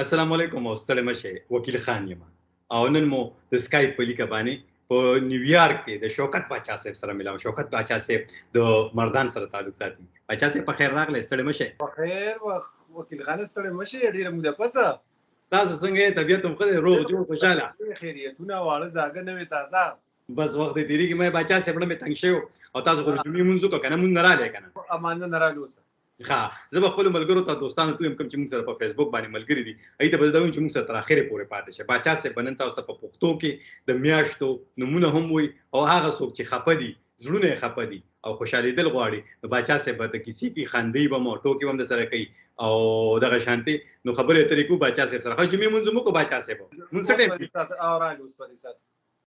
السلام علیکم او ستړي مشه وکیل خان یم او نن مو د سکایپ په لیکه باندې په نیویارک کې د شوکت باچا صاحب سره ملاو. شوکت باچا صاحب د مردان سره تعلق ساتي. باچا صاحب په خیر راغلی، ستړي مشه. په خیر وکیل خان ستړي مشه، ډیره موده پسه. تاسو څنګه یې؟ طبیعت هم ښه دی، روغ جوړ خوشاله؟ خیریتونه واړه زاګه نوې تازه. بس وخت دې تیریږي. مې باچا صاحب نه مې تنګ شوی او تاسو خو جمعې مونځ وکړو که نه؟ مونځ نه راغلی که نه؟ امانه نه راغلی اوسه. ښه، زه به خپلو ملګرو ته دوستانو ته وایم کوم چې مونږ سره په فیسبوک باندې ملګري دي، هغوی ته به زه دا وایم چې مونږ سره تر اخرې پورې پاتې شه. باچا صاحب به نن تاسو ته په پښتو کې د میاشتو نومونه هم وایي او هغه څوک چې خفه دي، زړونه یې خفه دي او خوشحالېدل غواړي، نو باچا صاحب به د کیسې کې خندوي به مو، ټوکې به هم درسره کوي او دغه شانتې. نو خبرې اترې کوو باچا صاحب سره. ښه، جمعې مونځ هم وکړو باچا صاحب. مونځ څه ټایم کېږي؟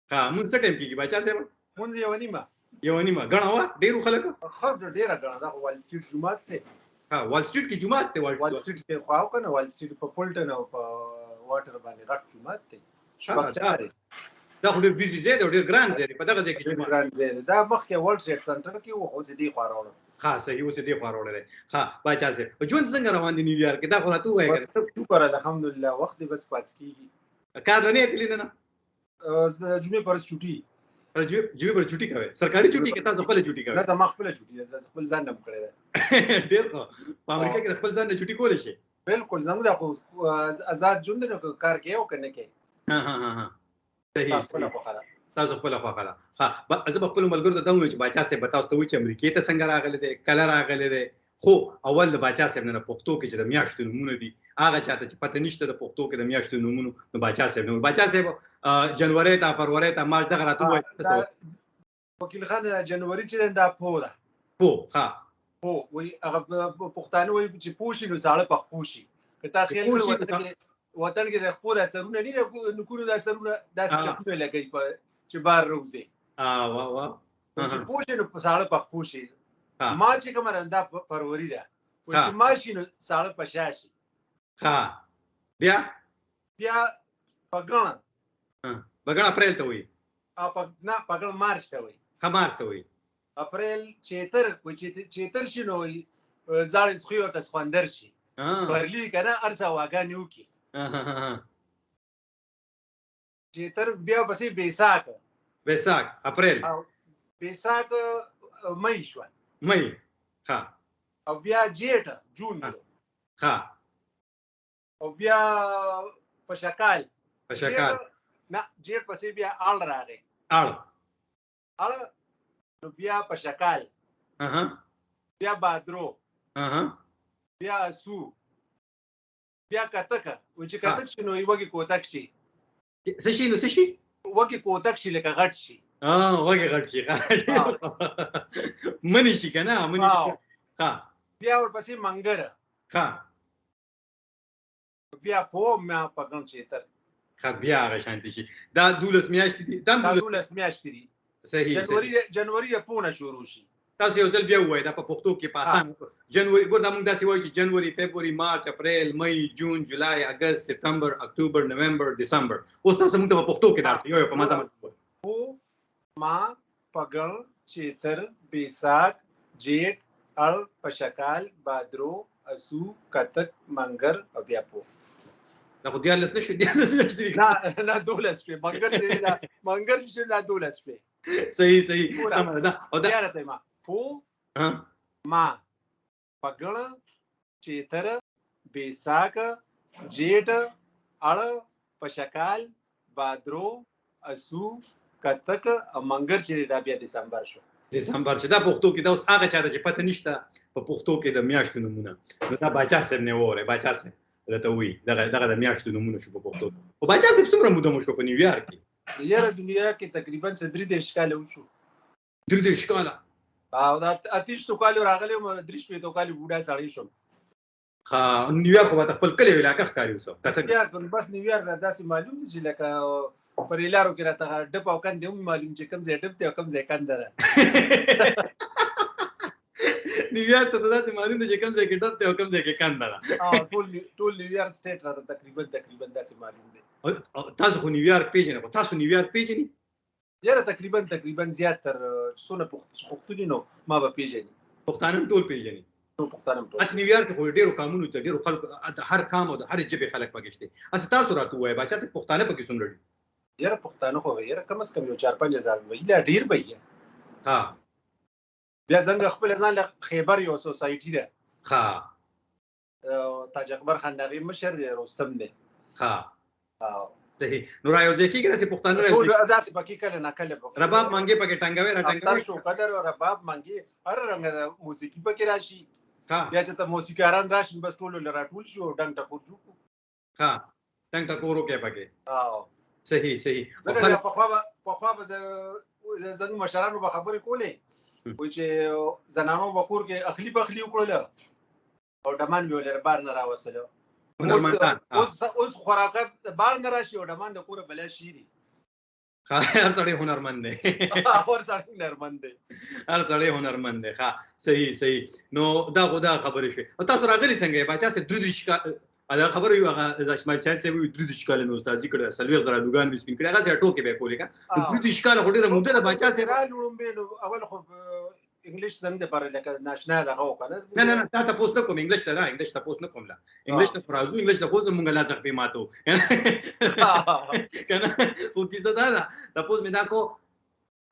ښه، مونځ څه ټایم کېږي باچا صاحب؟ مونځ یوه نیمه. یوه نیمه ګڼه وه ډېرو خلکو؟ ښه ډېره ګڼه. دا خو وال سټریټ جومات دی. ها، وال سټریټ کې جومات دی. وال سټریټ کې خو او کنه وال سټریټ په پولټن او په واټر باندې غټ جومات دی. دا خو ډېر بیزي ځای دی او ډېر ګران ځای دی. په دغه ځای کې ډېر ګران ځای دی. دا مخکې ورلډ ټریډ سنټر کې و، اوس یې دې خوا راوړل. ښه، صحیح، اوس یې دې خوا راوړلی. ښه باچا صاحب، ژوند څنګه روان دی نیویارک کې؟ دا خو راته ووایه که نه. شکر الحمدلله، وخت دی بس پاس کېږي. کار ته نه یې تللی نن؟ د جمعې پر ورځ چوټي. جمعې پر چوټي کوئ؟ سرکاري چوټي که تاسو خپله چوټي کوئ؟ نه، زما خپله چوټي ده. زه خپل ځان نه م کړی ده. ډېر ښه. په امریکا کې د خپل ځان نه چوټي کولی شئ؟ بلکل، زموږ دا خو آزاد ژوند دی، نو که کار کوې او که نه کوې. صحیح، تاسو خپله خوښه ده. ښه، زه به خپلو ملګرو ته دا ووایم چې باچا صاحب به تاسو ته وایي چې امریکې ته څنګه راغلی دی، کله راغلی دی. خو اول د باچا صاحب نه پښتو کې چې د میاشتو نومونه دي، هغه چاته چې پته نشته د پښتو کې د میاشتو نومونو، نو باچا صاحب نه. باچا صاحب جنوري ته، فروری ته، مارچ دغه راته ووایه. وکیل خان جنوري چې دی دا پو ده. پو، ښه. پو وایي، هغه پښتانه وایي چې پوه شي نو ساړه پخپو شي. که تا خیال کړې وطن کې د خپو دا سرونه نه دي، نکونو دا سرونه داسې چپونه لګوي چې بار روځي. واه واه. چې پوه شي نو ساړه پخپو شي. ما چې کومه ده دا فروری ده، چې ما شي نو ساړه په شا شي. ښه، بیا په ګڼه اپریل ته وایي. نه، په ګڼه مارچ ته وایي. ښه، مارچ ته وایي. اپریل چیتر شي نو زاړه سخوي ورته سخوندر شي. پرلي که نه هر څه هواګانې وکړي. چیتر بیا پسې بیساک اپریل. بیساک مئی شوه. مئی، ښه. او بیا جیټ جون شو. ښه. او بیا پشکال. نه، جیټ پسې بیا اړ راغی. اړ نو بیا پشکال. بیا بادرو. بیا اسو. بیا کتکه. و چې کتک شي نو وږي کوتک شي. څه شي نو څه شي؟ وږي کوتک شي لکه غټ شي. وږي غټ شي. منی شي که نه؟ منی. ښه. بیا ورپسې منګره. ښه. بیا پو میا په ګڼ چیتر. ښه، بیا هغه شانتې شي. دا 12 میاشتې دي. دا 12 میاشتې دي. صحیح. جنوري د پو نه شروع شي. تاسو یو ځل بیا ووایئ دا په پښتو کې په اسانه. جنوري، ګور دا موږ داسې وایو چې جنوري، فبروري، مارچ، اپریل، مئی، جون، جولای، اګست، سپتمبر، اکتوبر، نومبر، دسمبر. اوس تاسو موږ ته په پښتو کې درس یو په مزه پو، ما، پګړ، چیتر، بیساک، جیټ، اړ، پشکال، بادرو، اسو، کتک، منګر او بیا پو. دا خو 14 نه شوې، 14 میاشتې دي. نه 12 شوې. منګر چې دا 12 شوې. صحیح سمه ده. او بیا راته ما پو، ما، پګړ، چیتر، بیساک، جیټ، اړ، پشکال، بادرو، اسو، کتک او منګر چې دا بیا دسمبر شو. دسمبر چې دا پښتو کې دا اوس هغه چاته چې پته نشته په پښتو کې د میاشتو نومونه، نو دا باچا صاحب نه وره. باچا صاحب درته وایي دغه د میاشتو نومونه شو په پښتو. او باچا صاحب څومره موده مو شو په نیویارک کې؟ یاره دنیا کې تقریبا 33 کاله وشو. 33 کاله؟ او دا 38 کاله راغلی وم، 35 کاله بوډا سړی شوم. ښه، نیویارک خو به ته خپل کلی او علاقه ښکاري اوس؟ بس نیویارک را داسې معلوم دی چې لکه پر لارو کې راته ډب او کندې هم معلوم چې کوم ځای ډب دی او کوم ځای کنده ده. نیویارک ته داسې معلوم دی چې کوم ځای کې ډب دی او کوم ځای کې کنده ده. ټول نیویارک سټیټ راته تقریبا داسې معلوم دی. تاسو خو نیویارک پیژنئ، خو تاسو نیویارک پیژنئ؟ یاره تقریبا زیات تر څونه پښتون نو ما به پیژني. پښتانه ټول پیژني؟ پښتانه ټول اس نیویارک خو ډیرو قانونو ته ډیرو خلکو د هر قام او د هر ژبې خلک پکې شته اس تاسو راته وای بچا چې پښتانه پکې څومره دي یاره پښتانه خو یاره کم از کم یو 4-5 هزار وي لا ډیر وي ها بیا څنګه خپل ځان له خیبر یو سوسایټي ده ها تاج اکبر خان دغه مشر دی رستم دی ها صحیح نو رايو ځکه چې پښتانه راځي ټول داسې پکې کله نه کله رباب مانګي پکې ټنګوي را ټنګوي شو قدر او رباب مانګي هر رنګ د موسیقي پکې راشي ها بیا چې ته موسیقاران راشي بس ټول لرا ټول شو ډنګ ټکور جو ها ټنګ ټکورو کې پکې صحیح دغه په خوا به زنګ مشرانو به خبرې کولې و چې زنانو بکور کې اخلي بخلي وکړل او ډمان به ولر بار نه راوستل اوس خوراکه بار نه راشي او ډمان د کوره بل شيري هر سړی هنرمند دی هر سړی هنرمند دی ها صحیح نو دا خبرې شوې او تاسو راغلي څنګه بچا سه درې شکا دا خبره یو هغه د اسماعیل صاحب سه وی درې شکاله نو استادي کړه سلوي زرا لوګان وسپین کړه هغه څه ټوکې به کولې کا درې شکاله هډیره مونږ د بچا سه رالوم به اول خو انګلیش څنګه پر لکه ناشنا دغه وکنه نه تا تاسو نه کوم انګلیش ته نه انګلیش تاسو نه کوم لا انګلیش ته فرازو انګلیش ته خو مونږ لا ځخ په ماتو کنه خو کیسه دا تاسو مې دا کو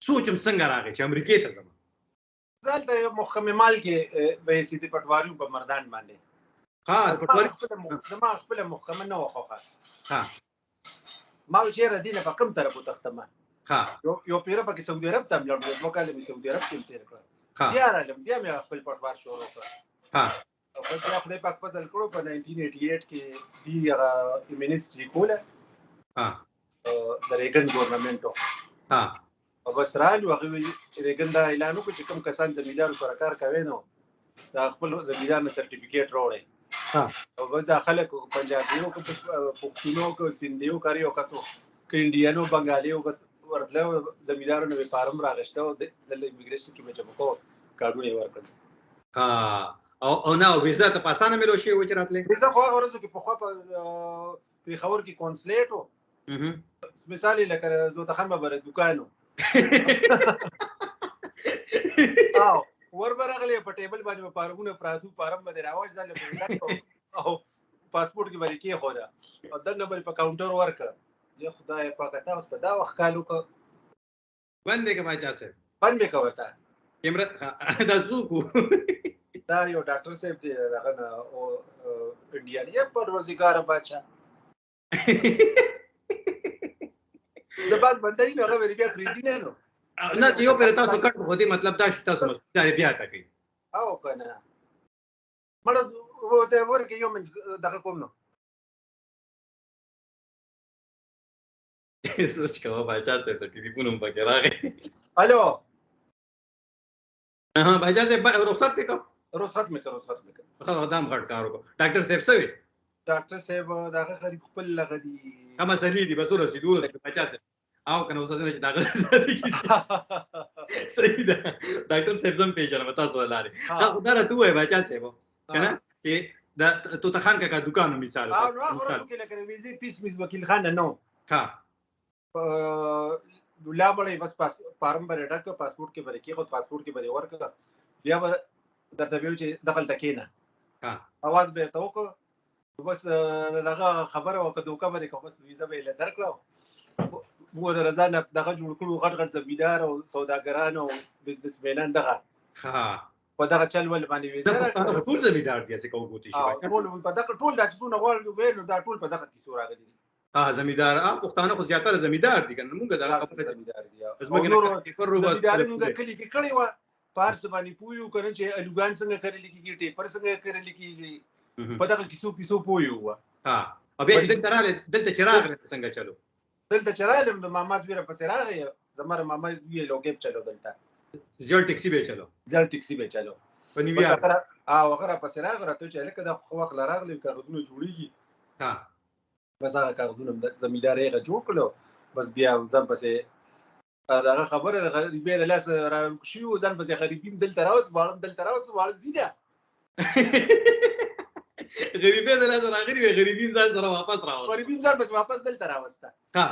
سوچم څنګه راغی چې امریکای ته ځم ځل د محکمه مال کې به سيدي پټواري په مردان باندې ها پټواري زما خپل محکمه نه وخوخه ها ما چیرې دینه په کوم طرف وتختمه ها یو پیره په سعودي عرب ته ملګری مو کاله په سعودي عرب کې تیر کړ بیا راځم بیا مې خپل پټوار شروع کړ ها او په خپل پاک فصل کړو په 1988 کې دی منیسټری کوله ها د ریګن ګورنمنټو ها او بس رالو هغه ریګن دا اعلان وکړ چې کوم کسان زمیندار سره کار کوي نو دا خپل زمیندار نه سرټیفیکیټ راوړي ها او بس دا خلک پنجابیو کو پښتونو کو سیندیو کاریو کاسو کینډیانو بنگالیو بس ورته زمیندارونو په فارم راغشته او د ایمیګریشن کې مې چمکو کارونه ورکړل ها او نو ویزا ته پاسانه ملو شي و چې راتله ویزا خو ورځو کې په خوا په خبر کې کونسلیټ او مثال لکه زو ته خمه بر دکانو او ور برغلی په ټیبل باندې په پارګونه پراتو پارم باندې راوځ ځل او پاسپورت کې باندې کې خو دا او د نمبر په کاونټر ورک یا خدای پاک تاسو په دا وخت کالو کو باندې کې ما چاسه باندې کوتا کیمرا دا سوکو دا یو ډاکټر صاحب دی دغه او انډیان یې په روزګار بچا د بعد باندې نه هغه بیا پریدي نه نو نه چې یو پر تاسو کټ خو دې مطلب دا شته تاسو دا بیا تا کوي او کنه مړ وو ته ورګه یو من دغه کوم نو سوچ کوه بچا سے په ټلیفون هم پکې راغی الو بچا سے رخصت وکړه رخصت مې هغه دام غټ کار وکړه ډاکټر صاحب سوي ډاکټر صاحب دغه غریب خپل لغدي کومه سړي دي بس ورسېدو بچا سے او کنه اوس نه چې دغه صحیح ده ډاکټر صاحب زم پیژنم تاسو لاره خو دا راته وای بچا صاحب کنه چې دا تو ته خان کا دکانو مثال او نو ورته کې لکه ویزي پیس وکیل خان نه ها دولا بړې بس فارم باندې ډک پاسپورت کې باندې کې خو پاسپورت کې باندې ورک بیا درته ویو چې دغه تکینه ها اواز به توکو بس دغه خبره وکړه دوکه باندې کوم ویزا به له درکړو مو درځه نه دغه جوړ کړو غټ زمیندار او سوداګران او بزنس مینان دغه ها په دغه چل ول باندې ویزا ټول زمیندار دي څه کوو بوتي شي ټول په دغه ټول د څونه غوړ وینو دا ټول په دغه کې سور راغلي زمیندار پښتانه خو زیاتره زمیندار دي کنه موږ دغه خبره زمیندار دي او زمیندار موږ کلی کې کړي و پارس باندې پویو کنه چې الوګان څنګه کړل کېږي ټیپر څنګه کړل کېږي په دغه کیسو پویو ها او بیا چې دلته چراغ څنګه چلو دلته چراغ د ماما ویره په سراغ زمره ماما وی لوګیب چلو دلته زل ټیکسي به چلو په نیویارک او هغه په سراغ راته چې لکه د خو وخت لراغلی کاغذونه جوړیږي ها بس هغه کاغذونه د زمیندار یې جوړ کړو بس بیا ځم پسې دا خبره غریبې له لاس را شو ځان پسې غریبین دلته راوځ زینا غریبې د لاس راغلی غریبین ځان سره واپس واپس دلته راوسته ها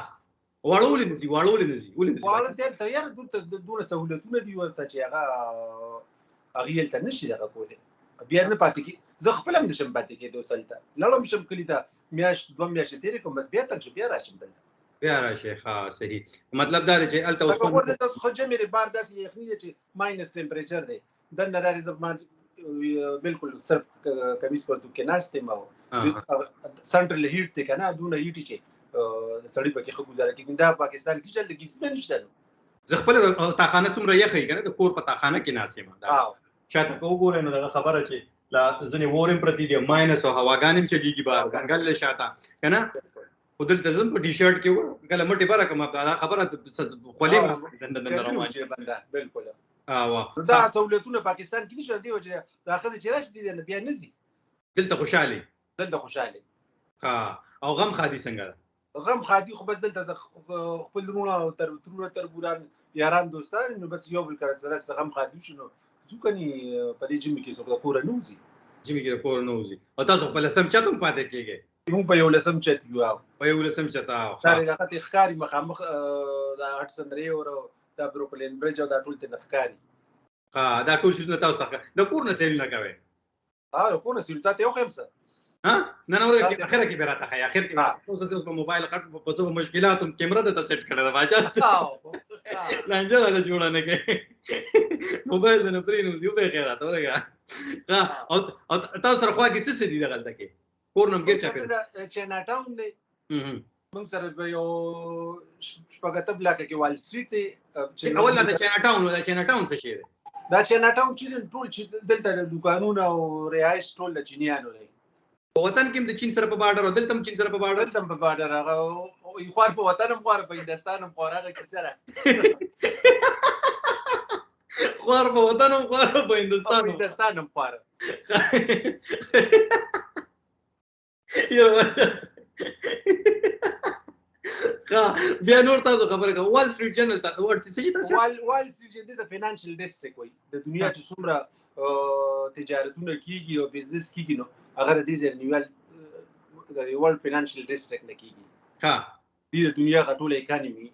واړول نزي واړه ته یار دونه سہولتونه دی ورته چې هغه ته نشي دغه کوله بیا نه پاتې کی زه خپل هم نشم پاتې کېدو سلته لړم شم کلی ته میاشت 2 میاشتې تیرې کوم بس بیا تل بیا راشم دلته بیا راشي ها صحیح مطلب دا دی چې الته اوس هغه ورته تاسو خو جمع بار داسې یخني دی چې ماینس ټمپریچر دی دنه دا زمان بالکل سر کمیس پر دوکې ناشته ما سنټرل هیټ ته کنه دونه هیټ چې سړی پکې خو گزاره کوي دا پاکستان کې چل کې څه نشته زه خپل تاخانه څومره یخی کنه د کور په تاخانه کې ناسې ما دا شاته کو ګورې نو دا خبره چې لا ځنې وورم پرتی دی ماینس او هواګانم چلیږي بار غنګل شاته کنه خودل ته زم په ټي شرټ کې کله مټي بار کوم دا خبره خولې د روانه بنده بالکل واه دا سہولتونه پاکستان کې نشته دی چې دا خزه چې راشي دي بیا نزي دلته خوشاله ها او غم خادي څنګه غم خادي خو بس دلته خپل رونه تر بوران یاران دوستان نو بس یو بل کړه سره غم خادي شنو ځکه ني په دې جمی کې څوک کور نه وزي او تاسو په لسم چاتم پاتې کېږي موږ په یو لسم چت یو په یو لسم چتا دا لغت ښکاری مخامخ دا هټسن ریور دا بروکلین برج او دا ټول ته ښکاری دا ټول شنو تاسو ته د کور نه سیل نه کوي کور نه سیل تاسو یو خمسه نه نه ورته اخر کې بیرته خیا اخر کې تاسو په موبایل کټ په څه مشکلاتم کیمرا ته سیټ کړل دا واچا لانجه راځي جوړه نه کې موبایل نه پرې نو یو به خیرات ورګه او تاسو سره خو کې څه دي دغلته کې کور نم ګر چا په چینا ټاون دی موږ سره په یو شپږ بلاک کې وال سټریټ دی اول دا چینا ټاون څه شي دا چینا ټاون چې ټول چې دلته دکانونه او رهایش ټول د چینیانو دی په وطن کې د چین سره په بارډر او دلته چین سره په بارډر هغه یو خور په وطن هم خور په هندستان هم خور هغه کې سره خور په وطن هم خور په هندستان هم خور بیا نور تاسو خبره کوم وال سټریټ جرنل تاسو ورته څه تاسو وال سټریټ د فینانشل ډیسټریکټ وای د دنیا چې څومره تجارتونه کیږي او بزنس کیږي نو هغه د دې نیول د ورلد فینانشل ډیسټریکټ نه کیږي د دنیا غټوله اکانومي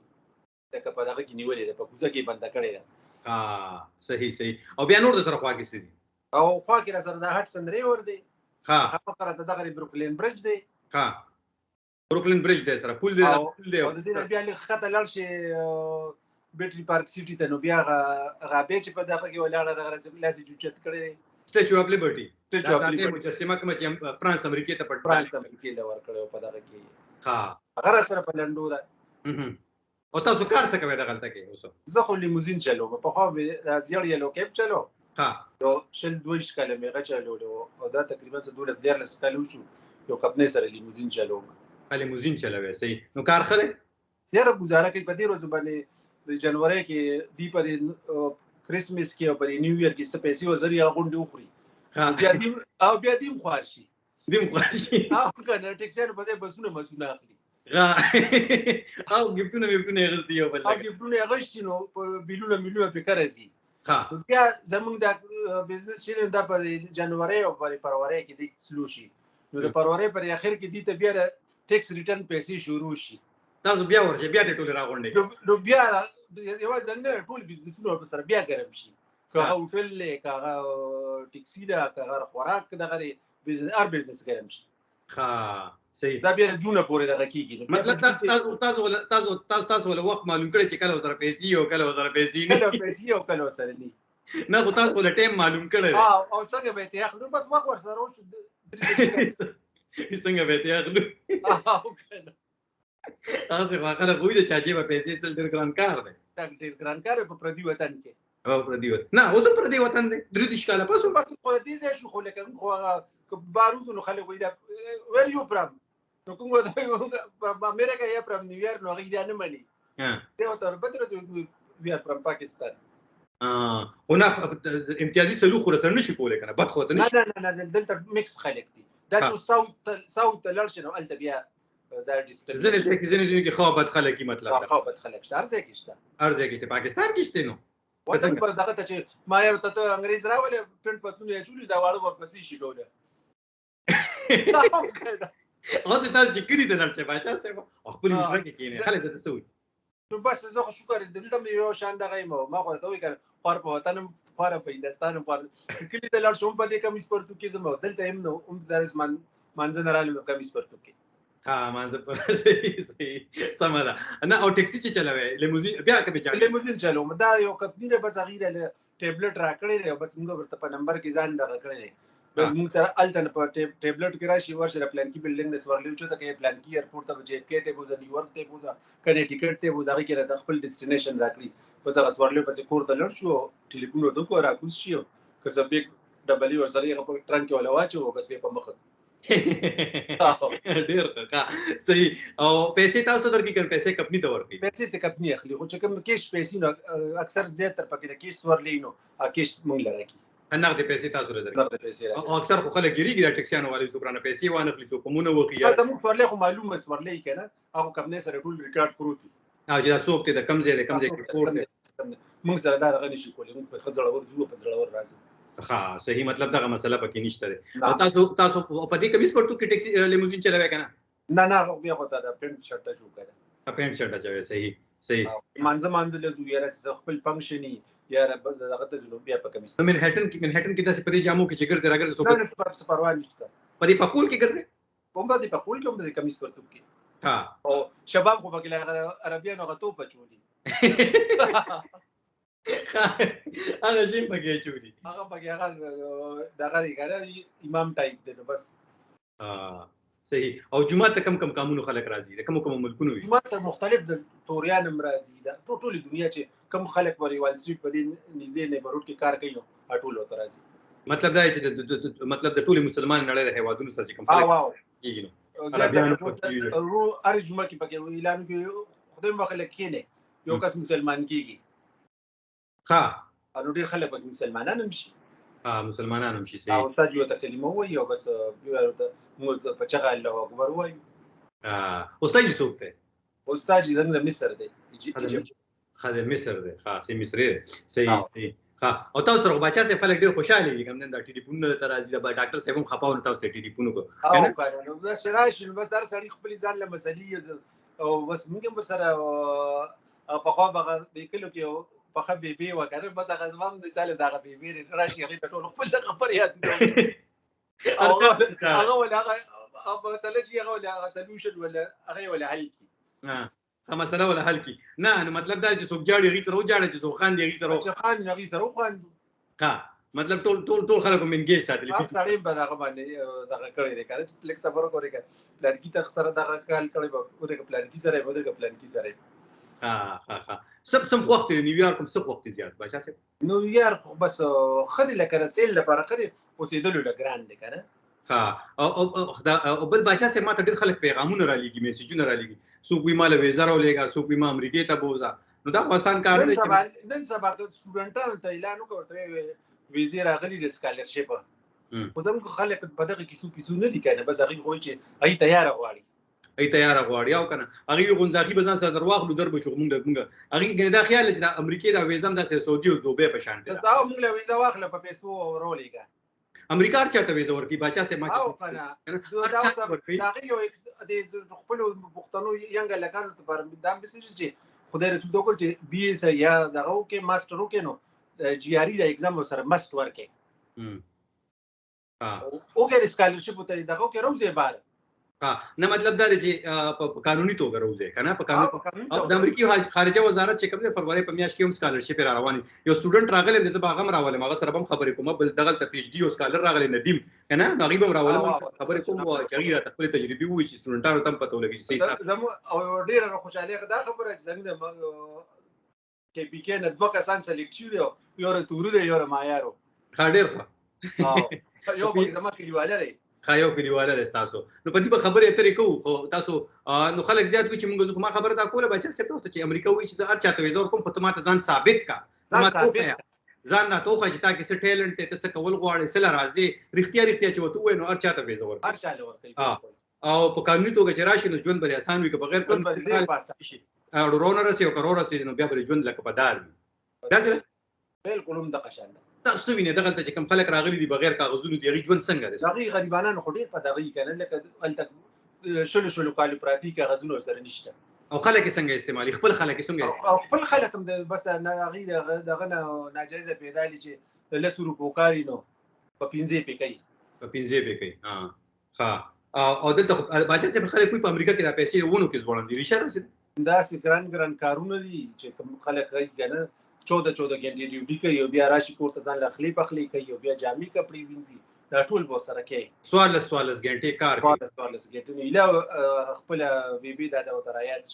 د په دغه کې نیولې ده په کوزه کې بند کړی ده صحیح او بیا نور د سره خوا کې سړي او خوا کې سره د هټسن ریور دی هغه سره دغه بروکلین برج دی بروکلین برج دی سره پول دی او د دې بیا له خطه لړ شي بیټری پارک سیټی ته نو بیا غابې چې په دغه کې ولاړه دغه لاسي جوچت کړی سټیچو اف لیبرټي دا مجسمه کوم چې فرانس امریکا ته پټ فرانس امریکا له ور کړو په دغه کې هغه سره په لندو ده او تاسو کار څه کوي دغه تل کې اوس زه خو لیموزین چلوم په خو به زیړ یلو کیپ چلو نو شل 2 کاله مې چلو او دا تقریبا 12 کالو شو یو کپنې سره لیموزین چلوم لیموزین چلوي صحیح نو کار خله یاره گزاره کوي په دې ورځ باندې د جنوري کې دی پر کریسمس کې او پر نیو ایئر کې څه پیسې وزري غونډې وخوري بیا دیم خواشي او کنه ټیکسن په ځای بسونه مسونه اخلي او ګفټونه غوښتي یو بل او ګفټونه غوښتي نو په بیلونه میلیونه په کرزي بیا زمونږ د بزنس چې دا په جنوري او په فروری کې د سلوشي نو د فروری پر اخر کې دي ته بیا ټیکس ریټرن پیسې شروع شي تاسو بیا ورشه بیا ټول راغونډي نو بیا یو څنګه ټول بزنسونه په سره بیا ګرم شي که هوټل له که ټیکسي له که خوراک دغه بزنس ګرم شي صحیح دا بیا جون پورې دغه کیږي مطلب تاسو ول وخت معلوم کړی چې کله وسره پیسې او کله وسره پیسې نه پیسې او کله وسره نه نه تاسو ول ټیم معلوم کړی او څنګه به ته اخلو بس وخت ورسره وشو څنګه به ته اخلو تاسو واخله کوی د چاچی په پیسې تل ډیر ګران کار دی ډیر ګران کار په پردي وطن کې او پردي وطن نه اوس پردي وطن دی درې ښکاله پسو خو دې ځای شو خو لکه خو باروز نو خلک وای دا ویل یو پرم نو کوم د امریکا یا پرم نیویارک نو هغه نه مانی دا تر بدر بیا پرم پاکستان خو نه امتیازي سلوک ورته نشي کولای کنه بد خو ته نشي نه دلته میکس خلک دي دا چې ساوث لړشنو الته بیا دا ډیسکریمینیشن زنه کې خو بد خلک مطلب دا خو بد خلک شته ارزه کې پاکستان کې شته نو وطن پر دغه ته چې ما یو ته انګريز راولې پټ پتون یې چولې دا واړه ورپسې شي ډوله اوس تاسو چې کړی د نړۍ بچا څه خپل مشره کې کینې خلک ته څه وي نو بس زه خو شکر دلته یو شان دغه ما خو ته وی کړ خور په وطن خواره په هندستان په کلی ته لاړ شم په دې کمیس پرتګي زما دلته هم نو هم درس منځ نه رالم کمیس پرتګي ها مانځه صحیح سم ده نه او ټیکسي چې چلوي لیموزین بیا کبه چلوي لیموزین چلو دا یو کمپنی ده بس غیره له ټیبلټ راکړی دی بس موږ ورته په نمبر کې ځان دغه کړی دی بس موږ ته الټن په ټیبلټ کې راشي ورشه پلان کې بلډینګ نس ورلیو چې ته کې پلان کې ایرپورټ ته جې کې ته بوزا نیویارک ته بوزا کنه ټیکټ ته بوزا کې د خپل ډیسټینیشن راکړي بس هغه ورلیو پس کور ته لړ شو ټلیفون ورته کو راکوس شو که سبیک ډبلی ور سره په ټرنک کې ولا واچو بس په مخ ډیر ښه صحیح او پیسې تاسو ته درکې کړ پیسې کمپنی ته ورکړي پیسې ته کمپنی اخلي خو چې کوم کیش پیسې نو اکثر زیاتره پکې د کیش ورلې نو کیش مونږ لراکي نقد پیسې تاسو له درکې نقد پیسې او اکثر خو خلک ګریږي د ټیکسیانو والي سوبرانه پیسې وانه خلی سو کومونه وکي دا موږ ورلې خو معلومه ورلې کنه هغه کمپنی سره ټول ریکارډ پروت دي او چې دا څوک ته د کم ځای د کم ځای کې کوړ موږ سره دا غني شي کولای موږ په خزړه ورځو په ځړه ور راځو ها صحیح مطلب دا مسله پکې نشته او تاسو په دې کمیس پرتو کې ټیکسي لیموزین چلوي کنه نه بیا خو دا پینټ شرټ شو کنه پینټ شرټ چوي صحیح مانځه له زو یاره خپل فنکشني یاره دغه ته زلو بیا په کمیس منهټن کې داسې په دې جامو کې چې ګرځي راګرځي سو نه پروا نشته په دې پکول کې ګرځي کوم باندې پکول کې هم د کمیس پرتو کې ها او شباب خو پکې عربیانو غتو پچولي هغه جیم پکې چوری هغه پکې هغه دغه ریګره امام ټایپ دی بس صحیح او جمعه ته کم قانون خلک راځي د کوم ملکونو وي جمعه ته مختلف د توريان مرضی دا ټول دنیا چې کم خلک په وال سټریټ په دې نږدې نیبرهوډ کې کار کوي نو ټول وته راځي مطلب دا چې مطلب د ټول مسلمان نړۍ د هیوادونو سره چې کم خلک واو کیږي نو عربیانو ار جمعه کې پکې اعلان کوي خدای مخلک کینه یو کس مسلمان کیږي ها انو ډیر خلک پکې مسلمانان هم شي مسلمانان هم شي او استاد یو ته کلمه وایي او بس موږ په چغه الله اکبر وایي استاد څوک ته استاد د مصر دی خادم مصر دی سي مصري صحیح ها او تاسو تر بچا سه خلک ډیر خوشاله دي کوم نن دا ټلیفون ته راځي دا ډاکټر صاحب هم خپاو تاسو ته ټلیفون کو کنه دا شرایش بس در سړي خپل ځان له مسلې او بس موږ هم سره په خوا بغه د کلو کې په خبي بیبي وکړ بس هغه زمام د سال دغه بیبي راشي هغه ټول خپل د خبر یاد هغه ولا هغه مثلا چې هغه سولوشن ولا هغه ولا حل کی مسله ولا حل کی نه نو مطلب دا چې څوک جاړي غي تر او جاړي چې څوک خان دی غي تر او خان غي تر او خان ها مطلب ټول خلکو منګي ساتلی په سړی به دغه باندې دغه کړی دی کله چې لیک صبر کوي کله لړکی ته سره دغه کال کړی به ورګه پلان کی سره ورګه پلان کی سره سم وخت نیویارک هم څه وخت زیات بچا سه نیویارک بس خدي لکه رسل لپاره خدي اوسېدلو لګران دي کنه او بل بچا سه ماته ډېر خلک پیغامونه را لېږي میسجونه را لېږي څوک وی مال ویزا راولېږي څوک وی ما امریکې ته بوزا نو دا آسان کار دی نن سبا سټوډنټانو ته اعلان وکړ ویزا راغلي د سکالرشپ خو زموږ خلک په دغه کې څو نه دي کنه بس هغه وایي چې ای تیار غواړي او کنه هغه غونځاخي بزن سره درواغلو درب شو مونږ هغه ګنه دا خیال چې د امریکای د ویزا د سعودي او دوبه په شان دي دا موږ له ویزا واخله په پیسو رولېګا امریکا چاته ویزا ورکی بچا سه ما او کنه دا یو د خپل پښتنو ینګ لګان ته پر دا مسج چې خدای رسول دوکل چې بي اس یا دغه کې ماستر وکې نو جی ار ای د ایگزام سره مست ورکې اوګه سکالرشپ ته دغه کې روزه بار نه مطلب دا دی چې په قانوني توګه راوځي کنه په قانون د امریکای خارجه وزارت چې کوم د فروری په میاشت کې هم سکالرشپ را رواني یو سټوډنټ راغلی د زبا غم راولم هغه سره هم خبرې کوم بل دغه ته پی ایچ ډی او سکالر راغلی ندیم کنه غریب هم راولم خبرې کوم چې هغه خپل تجربه وي چې سټوډنټانو تم پته ولګي چې او ډیره خوشاله دا خبره چې زموږ کې پی کې نه دوه کسان سلیکټ شو یو تورو یو مایارو ډیر ښه یو په زما کې دیواله دی خایو کلیواله رستاسو نو په دې خبرې اترې کوو خو تاسو نو خلک زیات وي چې موږ ما خبره دا کوله بچا سپه ته چې امریکا وایي چې هر چاته ویزا کوم په تماته ځان ثابت کا ځان نه توخه چې تا کې څه ټیلنټ ته څه کول غواړي څه راځي رښتیا چې وته وای نو هر چاته ویزا ورکړي هر چاله ورکړي او په قانوني توګه چې راشي نو ژوند به آسان وي که بغیر قانوني شي او رونر سي او کرور سي نو بیا به ژوند لکه پدار وي دا څه بالکل هم د قشان تاسو وینئ دغه ته چې کوم خلک راغلي دي بغیر کاغذونو دی غي ژوند څنګه دی هغه غریبانو خو ډیر په دغه کنه لکه الته شلو کالو پراتی کاغذونو سره نشته او خلک یې څنګه استعمالي خپل خلک یې څنګه استعمالي او خپل خلک هم بس هغې دغه نه ناجایزه پیدا دي چې د 10 روپو کاري نو په 15 پې کوي په 15 پې کوي ها او دلته باچا صاحب خلک کوئی په امریکا کې دا پیسې ونه کې ځوړندې ریشه راځي داسې ګران کارونه دي چې کوم خلک کوي کنه 14 غنټې ډیوټي کوي او بیا راشي کور ته ځان لخلی پخلی کوي او بیا جامې کپړې وینځي دا ټول به سره کوي 14 غنټې کار کوي 14 غنټې نه لا خپل بیبي دا د وترایات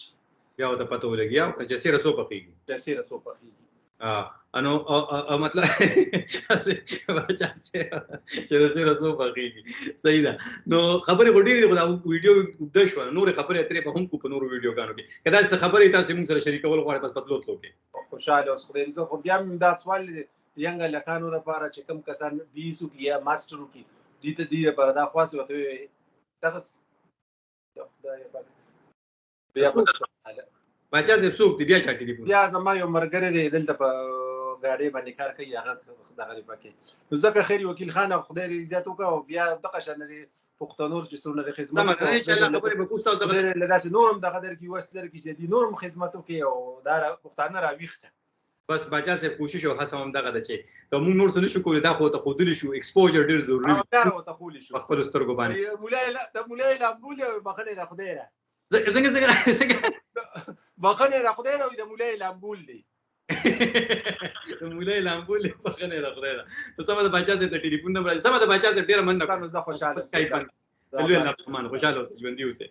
بیا د پته ولګیا چې سره سو پخېږي انو مطلب باچا چې سره سو پخېږي صحیح ده نو خبرې غوډې دي خو دا ویډیو د شو نور خبرې اترې په هم کو په نور ویډیو غانو کې کدا څه خبرې تاسو موږ سره شریکول غواړئ پس پتلوت لوکې خوشاله اوس خدای دې خو بیا دا سوال ینګ لکانو لپاره چې کم کسان بیسو کې یا ماسترو کې دې ته دې لپاره دا خاص وته تاسو خدای پاک بیا باچا زه څوک دی بیا چا ټلیفون بیا زما یو مرګره دی دلته په غاډي باندې کار کوي هغه دغه پکې نو ځکه خیر وکیل خان خدای دې عزت وکاو بیا دغه شان دي پښتنور چې څونه خدمت ان شاء الله خبرې به کوستو دغه لداسې نورم دغه در کې وسلر کې چې دي نورم خدمت وکي او دا پښتانه راويخته بس باچا صاحب کوشش او هڅه هم دغه ده چې ته موږ نور څه نشو کولای دا خو ته خودلی شو ایکسپوجر ډیر ضروری دی او ته خولي شو خپل سترګو باندې مولای لا بوله بخنه د خدای را څنګه بخنه د خدای را د مولای لامبول دی د مولای لامبول بخنه د خدای را ته سم د باچا صاحب ته ټلیفون نمبر سم د باچا صاحب ډیر مننه زه خوشاله خوشاله ژوند دی اوسه